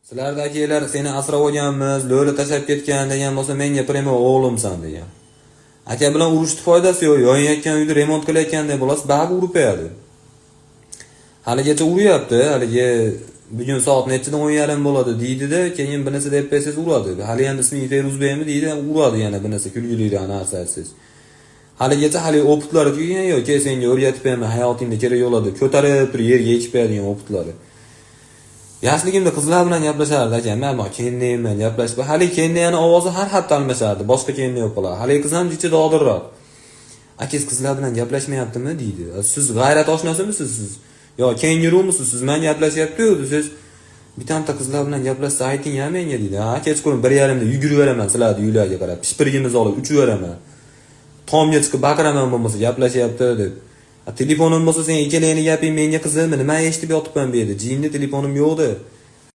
Sizlardagilar seni asrab olganmiz, lo'li tashlab ketgan degan bo'lsa, menga prema o'g'limsan degan. Aka bilan urushni foydasi yo'q. Yonayotgan uyni remont qilayotganda bo'lasiz, bag urib qo'yadi. Haligacha uryapti, haligi bugun soat nechidan 10:30 bo'ladi deydi-da, keyin bunisi deb pesiz uradi. Hali ham ismi Feruzbeymi deydi, uradi yana bunisi kulgilidan narsasiz. Haligacha hali o'pitlari tugagan yo'q, ke senga o'rgatib beraman, hayotingda kerak yo'ladi, ko'tarib turib yerga yechib beradigan o'pitlari. Yoshligimda qizlar bilan gaplashardi aka, men kelinman gaplashib, hali kelini ovozi har xatda almashardi, boshqa kelini yo'q bo'lar. Hali qiz ham jichi dodurroq. Akangiz qizlar bilan gaplashmayaptimi deydi. Siz g'ayrat oshnasimiz siz? Yo, kengurumisiz? Siz bilan gaplashyapti-yu, siz bitamta qizlar bilan gaplashsa ayting ham menga deydi. Ha, kechqurun 1:30da yugurib beraman sizlarni uylarga qarab, pishpirgimiz olib uchib beraman. Tomga chiqib baqiraman bo'lmasa gaplashyapti deb. Telefonim bo'lsa sen ikkalangni gaping menga qizimmi? Nima eshitib yotibman bu yerda? Jinni telefonim yo'qdi.